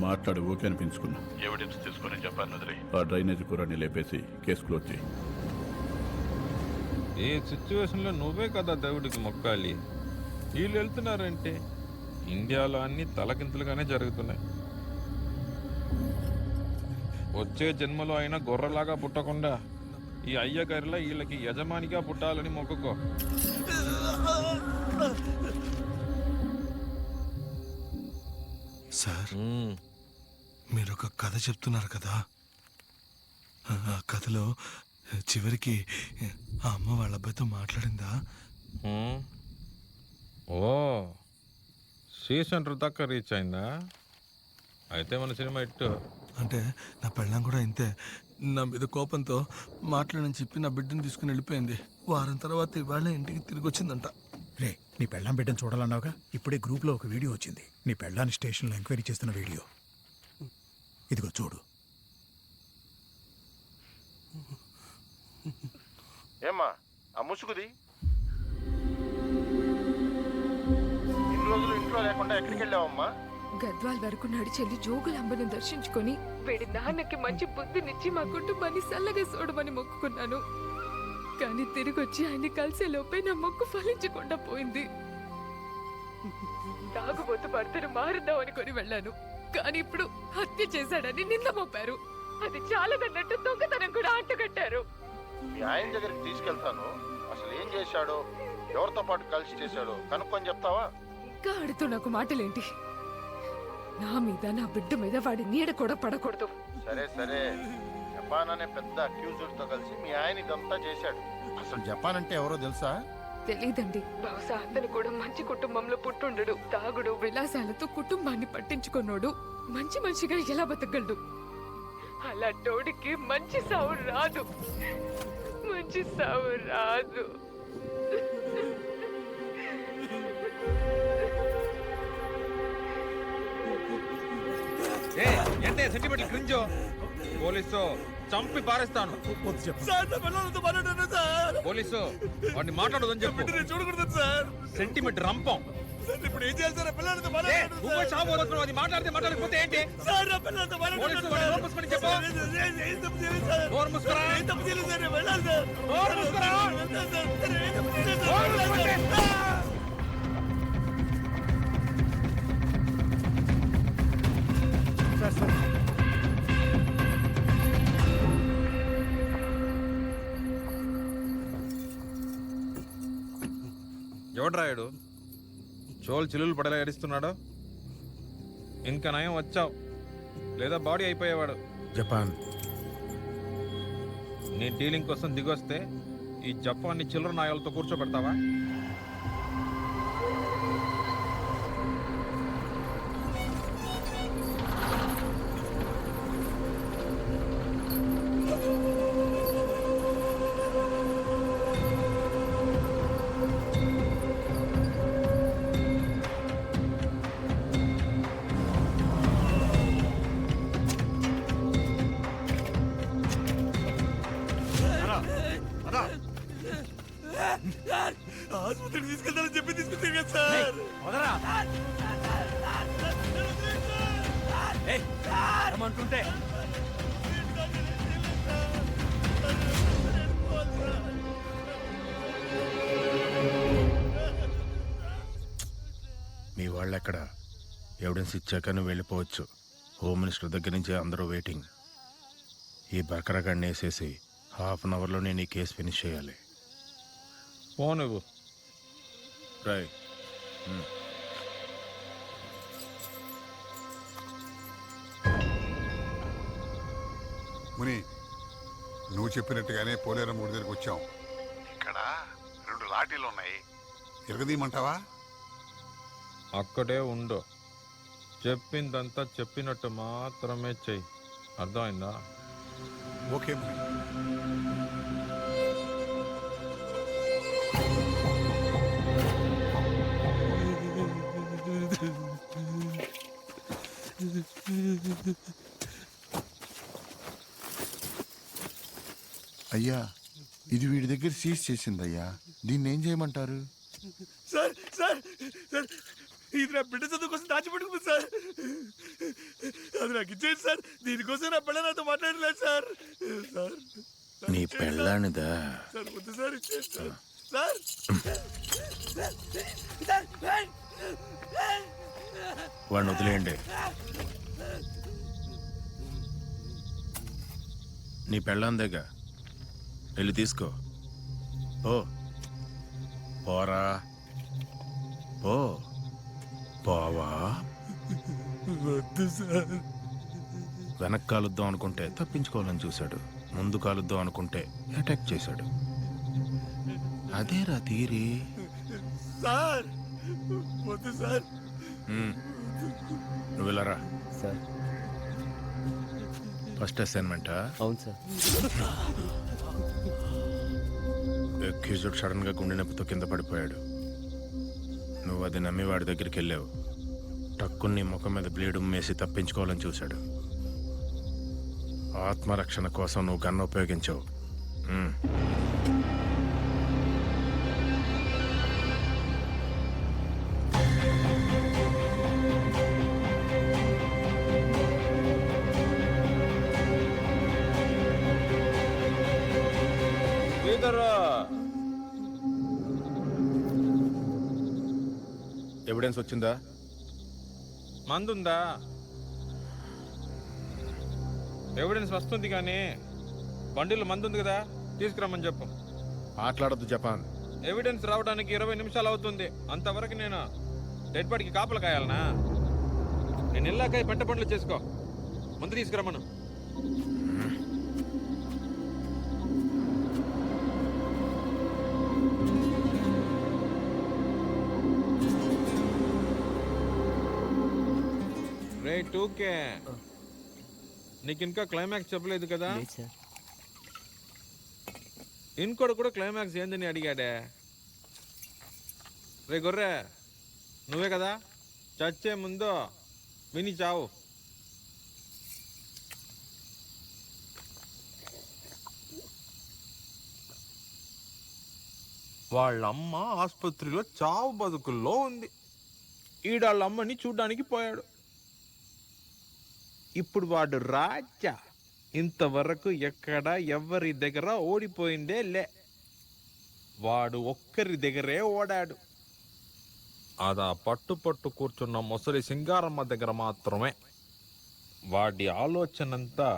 మాట్లాడి okay అనిపించుకున్నా. Evidence తీసుకుని చెప్పాను వదిలే. ఆ డ్రైనేజ్ కూరని లేపేసి కేసు క్లోజ్ చేయి. ఏ సిచ్యువేషన్లో నువ్వే కదా దేవుడికి మొక్కాలి. వీళ్ళు వెళ్తున్నారంటే ఇండియాలో అన్ని తలకింతలుగానే జరుగుతున్నాయి. వచ్చే జన్మలో అయినా గొర్రెలాగా పుట్టకుండా ఈ అయ్యగారిలా వీళ్ళకి యజమానిగా పుట్టాలని మొక్కుకో. సార్, మీరు ఒక కథ చెప్తున్నారు కదా, ఆ కథలో చివరికి ఆ అమ్మ వాళ్ళ అబ్బాయితో మాట్లాడిందా? ఓ, సీజన్ దాకా రీచ్ అయిందా? అయితే మన సినిమా ఇట్టు. అంటే నా పెళ్ళం కూడా ఇంతే, నా మీద కోపంతో మాట్లాడని చెప్పి నా బిడ్డను తీసుకుని వెళ్ళిపోయింది. వారం తర్వాత ఇవాళ ఇంటికి తిరిగి వచ్చిందంట. రే, నీ పెళ్ళాం బిడ్డను చూడాలన్నావుగా, ఇప్పుడే గ్రూప్లో ఒక వీడియో వచ్చింది. నీ పెళ్ళాన్ని స్టేషన్లో ఎంక్వైరీ చేస్తున్న వీడియో. ఇదిగో చూడు. ఏమ్మా ఆ ముసుగుది? ఇన్ని రోజులు ఇంట్లో లేకుండా ఎక్కడికి వెళ్ళావమ్మా? గద్వాల్ వరకు నడిచెల్లి జోగులాంబను దర్శించుకొని వీడి నాన్నకి మంచి బుద్ధినిచ్చి మా కుటుంబాన్ని సల్లగా చూడమని మొక్కుకున్నాను. కానీ తిరిగొచ్చి ఆయన్ని కలిసే లోపే నా మొక్కు ఫలించకుండా పోయింది. తాగుబోతు భర్తను మారుద్దామని కొని వెళ్ళాను, కానీ ఇప్పుడు హత్య చేశాడని నింద మోపారు. అది చాలదన్నట్టు దొంగతనం కూడా అంటగట్టారు. మీ ఆయన దగ్గరికి తీసుకెళ్తాను, అసలు ఏం చేశాడో, ఎవరితో పాటు కలిసి చేశాడో కనుక్కొని చెప్తావా? ఇంకా ఆడుతూ నాకు మాటలేంటి? నా మీద నా బిడ్డ మీద వాడి నీడ కూడా పడకూడదు. సరే సరే, జపాన్ అనే పెద్ద అక్యూజ్డ్ తో కలిసి మీ ఆయన ఇదంతా చేశాడు. అసలు జపాన్ అంటే ఎవరో తెలుసా? తెలీదండి. బహుశా అతను కూడా మంచి కుటుంబంలో పుట్టుండడు. తాగుడు విలాసాలతో కుటుంబాన్ని పట్టించుకున్నాడు. మంచి మనిషిగా ఎలా బతకగలడు? అలా తోడికి మంచి సావు రాదు, మంచి సావు రాదు. ఏంటే సెంటిమెంటల్ క్రింజో? పోలీసు చంపి పారేస్తాను. పోలీసు వాడిని మాట్లాడదని చెప్పు. చూడకూడదు సార్. సెంటిమెంట్ రంపం. ఇప్పుడు ఏం చేయాలి సార్? పిల్లలతో నువ్వు చావబోతున్నావు. అది మాట్లాడకపోతే ఏంటి? పోలీసు వాడిని నోరు మూసుకొని చెప్పు. నోరు మూసుకురా. నోరు మూసుకురా. నోరు మూసుకుంటే. ఎవడు రాయుడు చోలు చిల్లులు పడేలా ఏడుస్తున్నాడు? ఇంకా నయం వచ్చావు, లేదా బాడీ అయిపోయేవాడు. జపాన్ నీ డీలింగ్ కోసం దిగొస్తే ఈ జపాన్ని చిల్లర నాయాలతో కూర్చోబెడతావా? ఆసుపత్రికి తీసుకెళ్తానని చెప్పి తీసుకొచ్చారు కదా సార్. ఏమంటుంటే మీ వాళ్ళెక్కడ? ఎవిడెన్స్ ఇచ్చాక నువ్వు వెళ్ళిపోవచ్చు. హోమ్ మినిస్టర్ దగ్గర నుంచి అందరూ వెయిటింగ్. ఈ బకరగాడిని వేసేసి హాఫ్ అన్ అవర్లో నేను ఈ కేసు ఫినిష్ చేయాలి. ఫోన్ ఇవ్వు. రాయ్. ముని, నువ్వు చెప్పినట్టుగానే పోలేరం ఊరి దగ్గరికి వచ్చాం. ఇక్కడ 2 లాఠీలు ఉన్నాయి, ఎరగదీయమంటావా? అక్కడే ఉండు. చెప్పిందంతా చెప్పినట్టు మాత్రమే చెయ్యి. అర్థమైందా? ఓకే ముని. అయ్యా, ఇది వీడి దగ్గర సీజ్ చేసిందయ్యా. దీన్ని ఏం చేయమంటారు? సార్ సార్ సార్, ఇది నా బిడ్డ చదువు కోసం దాచిపెట్టుకుంది సార్. ఇచ్చేయండి సార్. దీనికోసం నా పిల్ల నాతో మాట్లాడలేదు సార్. సార్ నీ పెళ్ళానిదా? సార్ వద్దు సార్, ఇచ్చేయండి సార్. వాడిని వదిలేయండి. నీ పెళ్ళాందేగా, వెళ్ళి తీసుకో. ఓ పోరా, పో. పోవా. వద్దు సార్. వెనక్కి కాలుద్దాం అనుకుంటే తప్పించుకోవాలని చూశాడు, ముందు కాలుద్దాం అనుకుంటే అటాక్ చేశాడు. అదేరా తీరి. సార్ వద్దు సార్. నువ్వు వెళ్ళరా. సార్. ఫస్ట్ అసైన్మెంటా? అవును సార్. అక్యూజ్డ్ సడన్ గా గుండె నొప్పితో కింద పడిపోయాడు. నువ్వు అది నమ్మి వాడి దగ్గరికి వెళ్ళావు. టక్కుని ముఖం మీద బ్లేడ్ ఉమ్మేసి తప్పించుకోవాలని చూశాడు. ఆత్మరక్షణ కోసం నువ్వు గన్ను ఉపయోగించావు. ఎవిడెన్స్ వచ్చిందా? మందుందా? ఎవిడెన్స్ వస్తుంది కానీ బండిలో మందు ఉంది కదా, తీసుకురమ్మని చెప్పు. మాట్లాడద్దు జపాన్. ఎవిడెన్స్ రావడానికి 20 నిమిషాలు అవుతుంది. అంతవరకు నేను డెడ్ బాడీకి కాపలు కాయాలనా? నేను వెళ్ళాక ఈ పంట పనులు చేసుకో. మందు తీసుకురమ్మను. రే టూకే, నీకు ఇంకా క్లైమాక్స్ చెప్పలేదు కదా? లేదు సార్. ఇంకోటి కూడా క్లైమాక్స్ ఏందని అడిగాడే. రే గొర్రె, నువ్వే కదా చచ్చే ముందు విని చావు. వాళ్ళమ్మ ఆసుపత్రిలో చావు బతుకుల్లో ఉంది. ఈడాళ్ళ అమ్మని చూడ్డానికి పోయాడు. ఇప్పుడు వాడు రాజా. ఇంతవరకు ఎక్కడ ఎవరి దగ్గర ఓడిపోయిందే లే. వాడు ఒక్కరి దగ్గరే ఓడాడు. అదా పట్టు కూర్చున్న ముసలి సింగారమ్మ దగ్గర మాత్రమే. వాడి ఆలోచనంతా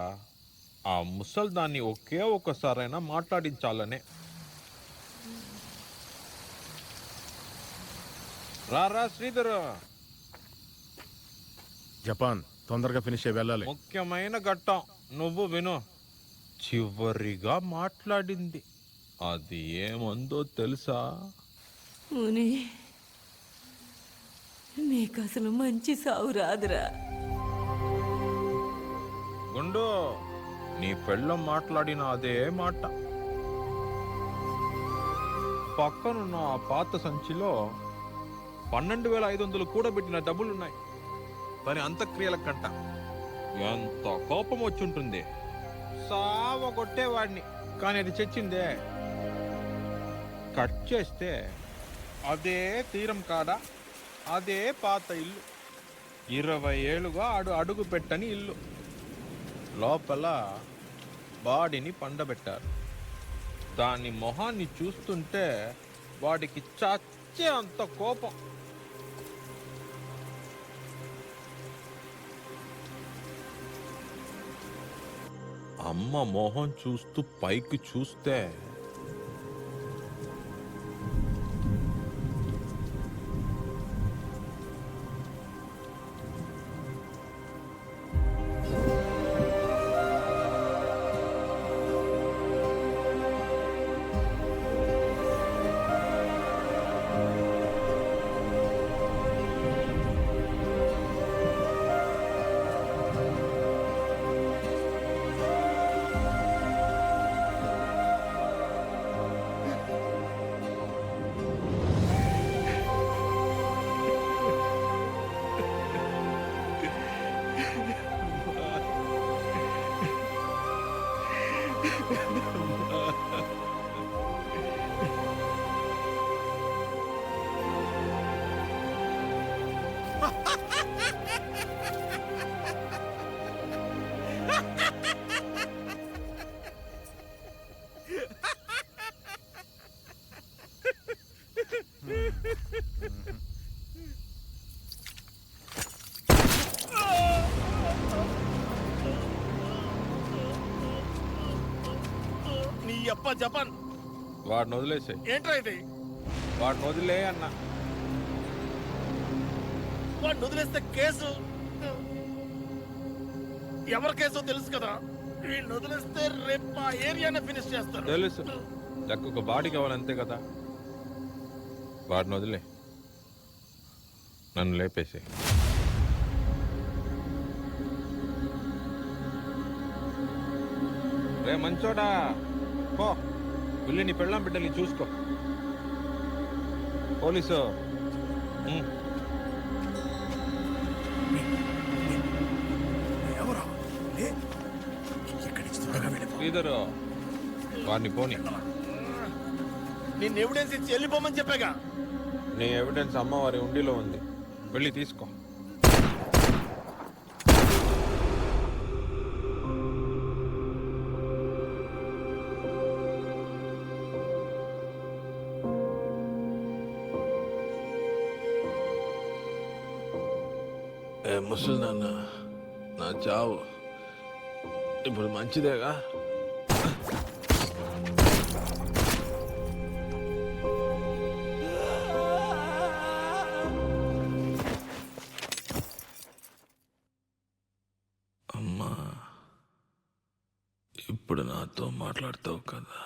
ఆ ముసల్దాన్ని ఒకే ఒక్కసారైనా మాట్లాడించాలనే. రారా శ్రీధరు. జపాన్, తొందరగా ఫినిష్ అయ్యి వెళ్ళాలి. ముఖ్యమైన ఘట్టం, నువ్వు విను. చివరిగా మాట్లాడింది అది ఏమందో తెలుసా? ముని, నీకు అసలు మంచి సావు రాదురా. గుండు, నీ పెళ్ళం మాట్లాడిన అదే మాట. పక్కనున్న ఆ పాత సంచిలో 12,500 కూడబెట్టిన డబ్బులున్నాయి. దాని అంత్యక్రియల కంట ఎంత కోపం వచ్చుంటుంది. సావ కొట్టేవాడిని, కానీ అది చచ్చిందే. కట్ చేస్తే అదే తీరం కాడ అదే పాత ఇల్లు. 20 ఏళ్ళుగా అడుగు పెట్టని ఇల్లు. లోపల బాడీని పండబెట్టారు. దాని మొహాన్ని చూస్తుంటే వాడికి చచ్చే అంత కోపం. అమ్మ మొహం చూస్తూ పైకి చూస్తే నీ అప్ప జపాన్ వాడిని వదిలేసే. ఏంట్రా ఇది? వాడిని వదిలే అన్న. వాడిని వదిలేస్తే కేసు ఎవరి కేసో తెలుసు కదా. వీడిని వదిలేస్తే రేపు మా ఏరియానే ఫినిష్ చేస్తారు. తెలుసు, లెక్క ఒక బాడీ కావాలంతే కదా. వాడిని వదిలే, నన్ను లేపేసి. రే మంచోడా, పో వెళ్ళి నీ పెళ్ళాం బిడ్డల్ని చూసుకో. పోలీసు ఎవరో లే, ఇక్కడి నుంచి త్వరగా వెళ్ళిపో. శ్రీధరు వాడిని పోని. నిన్ను ఎవిడెన్స్ ఇచ్చి వెళ్ళిపోమని చెప్పాగా. నీ ఎవిడెన్స్ అమ్మవారి ఉండిలో ఉంది, వెళ్ళి తీసుకో. ముసలి నాన్న, నా చావు ఇప్పుడు మంచిదేగా? అమ్మా, ఇప్పుడు నాతో మాట్లాడతావు కదా?